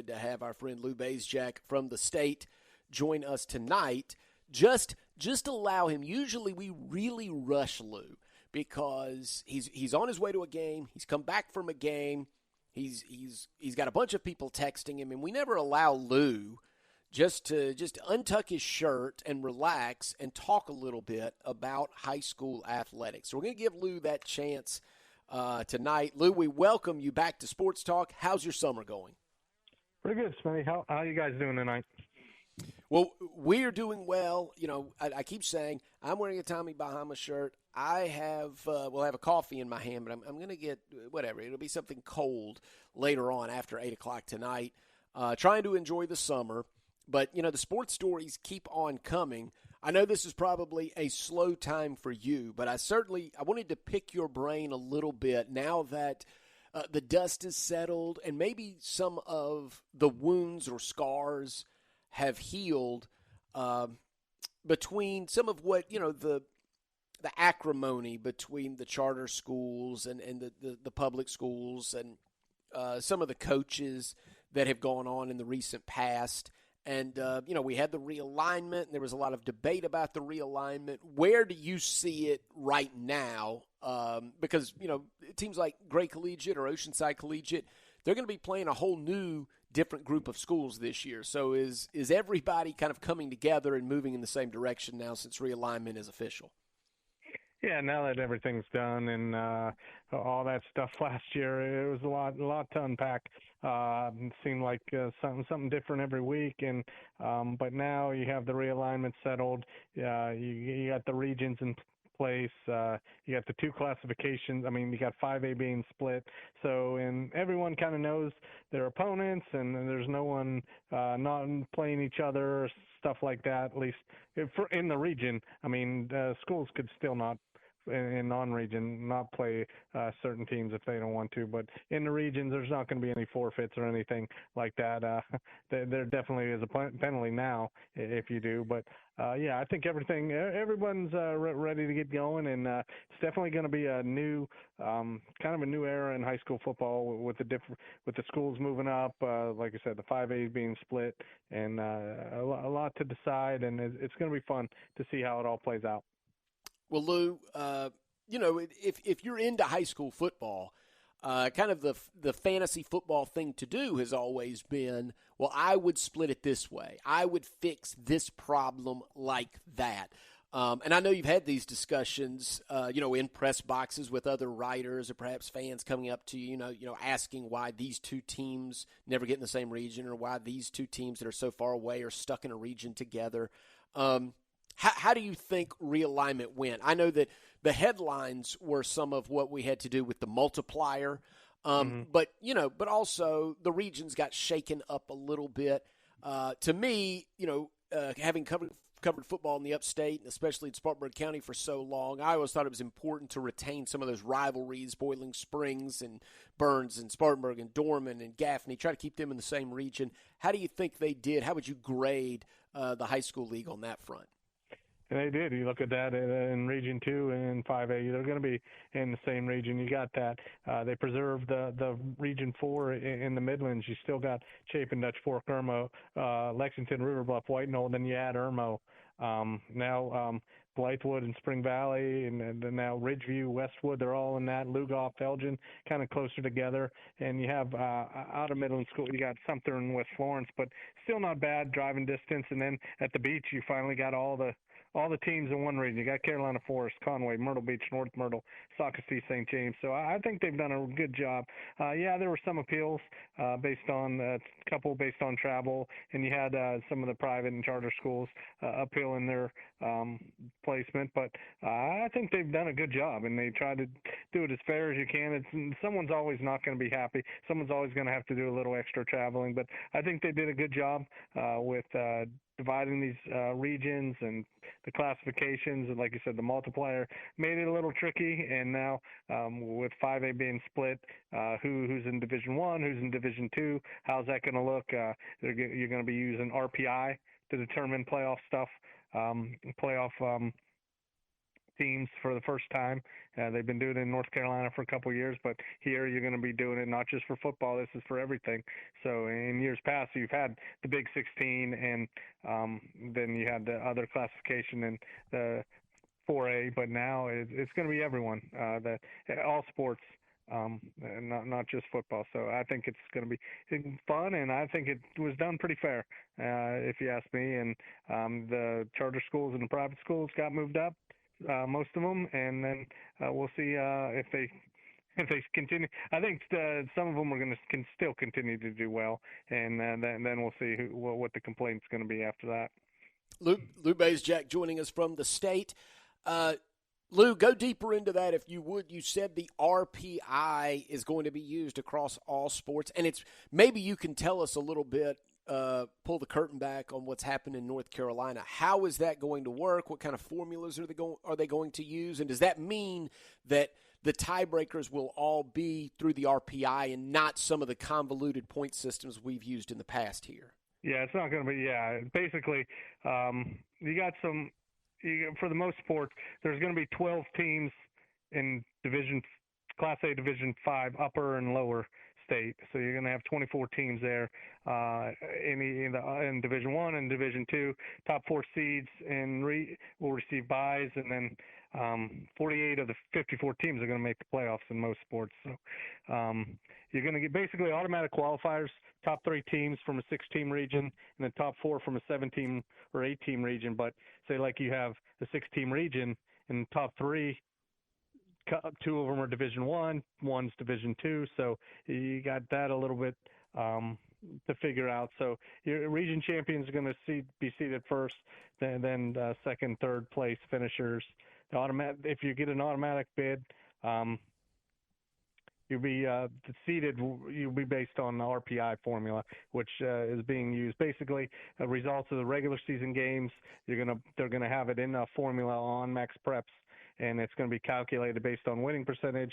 excited to have our friend Lou Bezjak from the state join us tonight. Just allow him. Usually we really rush Lou because he's on his way to a game. He's come back from a game. He's got a bunch of people texting him, and we never allow Lou just to untuck his shirt and relax and talk a little bit about high school athletics. So we're going to give Lou that chance tonight. Lou, we welcome you back to Sports Talk. How's your summer going? Pretty good, Smitty. How are you guys doing tonight? Well, we're doing well. You know, I keep saying I'm wearing a Tommy Bahama shirt. I have will have a coffee in my hand, but I'm going to get whatever. It'll be something cold later on after 8 o'clock tonight. Trying to enjoy the summer, but you know the sports stories keep on coming. I know this is probably a slow time for you, but I wanted to pick your brain a little bit now that the dust is settled and maybe some of the wounds or scars have healed between some of what, you know, the acrimony between the charter schools and the public schools and some of the coaches that have gone on in the recent past. And, you know, we had the realignment, and there was a lot of debate about the realignment. Where do you see it right now? Because, you know, teams like Gray Collegiate or Oceanside Collegiate, they're going to be playing a whole new, different group of schools this year. So is everybody kind of coming together and moving in the same direction now since realignment is official? Yeah, now that everything's done and all that stuff last year, it was a lot to unpack. It seemed like something different every week, and but now you have the realignment settled. You got the regions in place. You got the two classifications. I mean, you got 5A being split. So, and everyone kind of knows their opponents, and there's no one not playing each other, stuff like that. At least in the region. I mean, schools could still not in non-region not play certain teams if they don't want to, but in the regions there's not going to be any forfeits or anything like that. There definitely is a penalty now if you do, but yeah, I think everyone's ready to get going, and it's definitely going to be a new kind of a new era in high school football with the schools moving up, like I said, the 5A's being split, and a lot to decide, and it's going to be fun to see how it all plays out. Well, Lou, you know, if you're into high school football, kind of the fantasy football thing to do has always been, well, I would split it this way. I would fix this problem like that. And I know you've had these discussions, you know, in press boxes with other writers or perhaps fans coming up to you, you know, asking why these two teams never get in the same region or why these two teams that are so far away are stuck in a region together. How do you think realignment went? I know that the headlines were some of what we had to do with the multiplier, but you know, but also the regions got shaken up a little bit. To me, you know, having covered football in the upstate, and especially in Spartanburg County for so long, I always thought it was important to retain some of those rivalries, Boiling Springs and Burns and Spartanburg and Dorman and Gaffney, try to keep them in the same region. How do you think they did? How would you grade the high school league on that front? They did. You look at that in Region 2 and 5A, they're going to be in the same region. You got that. They preserved the Region 4 in the Midlands. You still got Chapin, Dutch Fork, Irmo, Lexington, River Bluff, White Knoll, then you add Irmo. Now Blythewood and Spring Valley, and now Ridgeview, Westwood, they're all in that. Lugoff, Elgin, kind of closer together. And you have out of Midland School, you got Sumter and West Florence, but still not bad driving distance. And then at the beach, you finally got all the teams in one region. You got Carolina Forest, Conway, Myrtle Beach, North Myrtle, Socastee, St. James. So I think they've done a good job. Yeah, there were some appeals based on a couple based on travel, and you had some of the private and charter schools appeal in their placement. But I think they've done a good job, and they try to do it as fair as you can. Someone's always not going to be happy. Someone's always going to have to do a little extra traveling. But I think they did a good job with dividing these regions and the classifications, and like you said, the multiplier made it a little tricky. And now with 5A being split, who's in Division 1, who's in Division 2, how's that going to look? You're going to be using RPI to determine playoff stuff, playoff teams for the first time. They've been doing it in North Carolina for a couple of years, but here you're going to be doing it not just for football. This is for everything. So in years past, you've had the Big 16, and then you had the other classification and the 4A, but now it's going to be everyone, all sports, not just football. So I think it's going to be fun, and I think it was done pretty fair, if you ask me. And the charter schools and the private schools got moved up, most of them, and then we'll see if they continue. I think some of them are going to still continue to do well, and then we'll see what the complaint's going to be after that. Lou Bezjak joining us from the state. Lou, go deeper into that if you would. You said the RPI is going to be used across all sports, and it's maybe you can tell us a little bit, pull the curtain back on what's happened in North Carolina. How is that going to work? What kind of formulas are they going to use? And does that mean that the tiebreakers will all be through the RPI and not some of the convoluted point systems we've used in the past here? Yeah, it's not going to be. Yeah, basically, you got some. For the most sports, there's going to be 12 teams in Class A Division 5, upper and lower state. So you're going to have 24 teams there in Division 1 and Division 2. Top 4 seeds will receive byes, and then 48 of the 54 teams are going to make the playoffs in most sports. So you're going to get basically automatic qualifiers, top 3 teams from a 6-team region, and then top 4 from a 7-team or 8-team region. But say like you have the 6-team region, and top 3, 2 of them are Division 1, one's Division 2. So you got that a little bit to figure out. So your region champions are going to be seated first, then second, third place finishers. If you get an automatic bid, you'll be seeded. You'll be based on the RPI formula, which is being used. Basically, results of the regular season games. They're gonna have it in a formula on Max Preps, and it's going to be calculated based on winning percentage,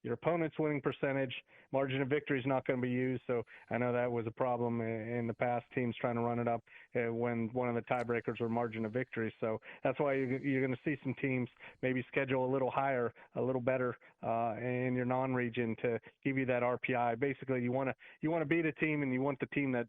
your opponent's winning percentage. Margin of victory is not going to be used. So I know that was a problem in the past, teams trying to run it up when one of the tiebreakers were margin of victory. So that's why you're going to see some teams maybe schedule a little higher, a little better in your non-region to give you that RPI. Basically, you want to beat a team, and you want the team that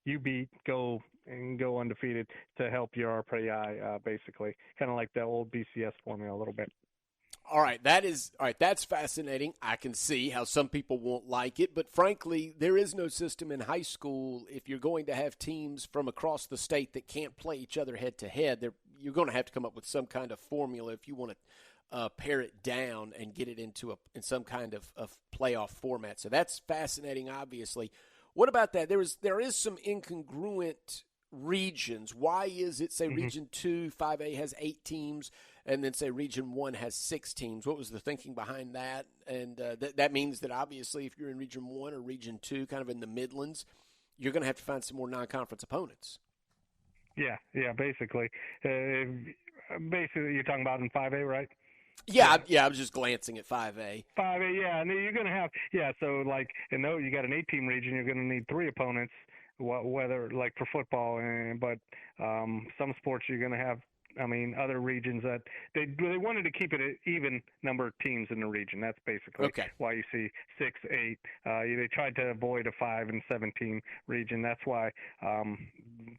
you beat go undefeated to help your RPI, basically. Kind of like the old BCS formula a little bit. All right, that's fascinating. I can see how some people won't like it, but frankly, there is no system in high school. If you're going to have teams from across the state that can't play each other head to head, you're going to have to come up with some kind of formula if you want to pare it down and get it in some kind of playoff format. So that's fascinating, obviously. What about that? There is some incongruent regions. Why is it, say, Region 2, 5A has 8 teams, and then, say, Region 1 has 6 teams? What was the thinking behind that? And that means that, obviously, if you're in Region 1 or Region 2, kind of in the Midlands, you're going to have to find some more non-conference opponents. Yeah, basically. Basically, you're talking about in 5A, right? Yeah, I was just glancing at 5A. 5A, yeah, and you're going to have, so like, you got an 8-team region, you're going to need 3 opponents, whether, like, for football, but some sports you're going to have, other regions that they wanted to keep it an even number of teams in the region. That's basically why you see 6, 8. They tried to avoid a 5 and 17 region. That's why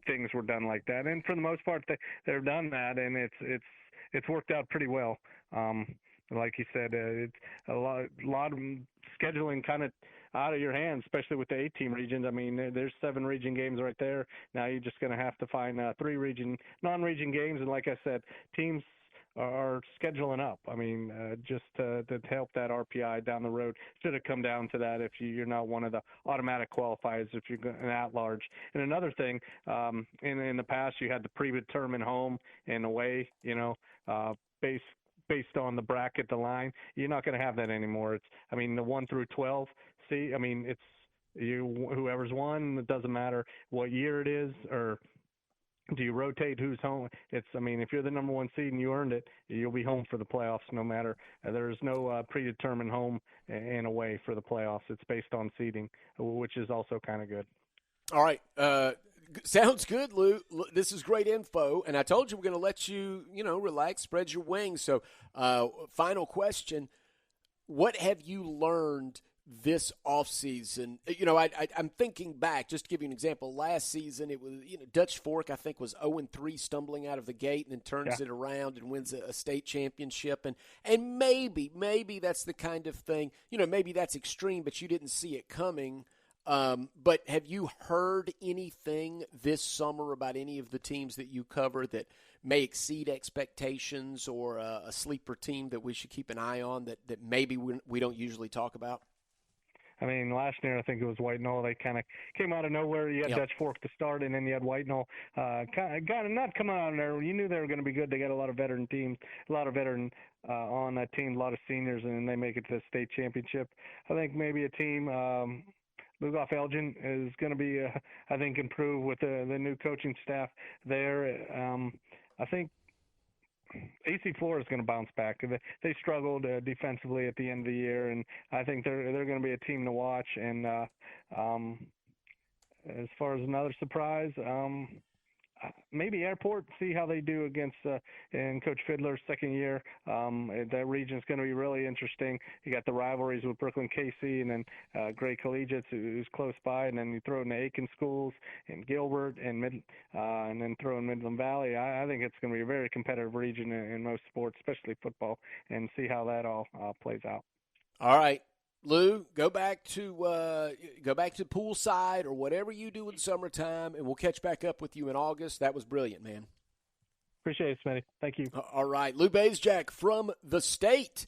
things were done like that. And for the most part, they've done that, and it's worked out pretty well. Like you said, it's a lot of scheduling kind of out of your hands, especially with the 8-team regions. There's 7 region games right there. Now you're just going to have to find 3 non-region games. And like I said, teams are scheduling up. Just to help that RPI down the road. Should have come down to that if you're not one of the automatic qualifiers, if you're an at-large. And another thing, in the past, you had the predetermined home and away, based on the bracket, the line. You're not going to have that anymore. It's, the 1 through 12. It's whoever's won. It doesn't matter what year it is, or do you rotate who's home. It's, if you're the number 1 seed and you earned it, you'll be home for the playoffs no matter. There's no predetermined home and away for the playoffs. It's based on seeding, which is also kind of good. All right. Sounds good, Lou. This is great info, and I told you we're going to let you, relax, spread your wings. So, final question: what have you learned this offseason? I'm thinking back, just to give you an example. Last season, it was, Dutch Fork, I think, was 0-3 stumbling out of the gate and then turns it around and wins a state championship. And maybe that's the kind of thing, maybe that's extreme, but you didn't see it coming. But have you heard anything this summer about any of the teams that you cover that may exceed expectations, or a sleeper team that we should keep an eye on that maybe we don't usually talk about? I mean, last year I think it was White Knoll. They kind of came out of nowhere. You had Dutch Fork to start, and then you had White Knoll. Kind of not coming out of there. You knew they were going to be good. They got a lot of veteran teams, a lot of veteran on that team, a lot of seniors, and they make it to the state championship. I think maybe a team. Lugoff Elgin is going to be, I think, improve with the new coaching staff there. I think AC Florida is going to bounce back. They struggled defensively at the end of the year, and I think they're going to be a team to watch. And as far as another surprise, maybe Airport, see how they do against in Coach Fiddler's second year. That region is going to be really interesting. You got the rivalries with Brooklyn KC, and then Gray Collegiate, who's close by, and then you throw in the Aiken schools and Gilbert and then throw in Midland Valley. I think it's going to be a very competitive region in most sports, especially football, and see how that all plays out. All right. Lou, go back to poolside or whatever you do in summertime, and we'll catch back up with you in August. That was brilliant, man. Appreciate it, Smitty. Thank you. All right. Lou Bezjak from the state.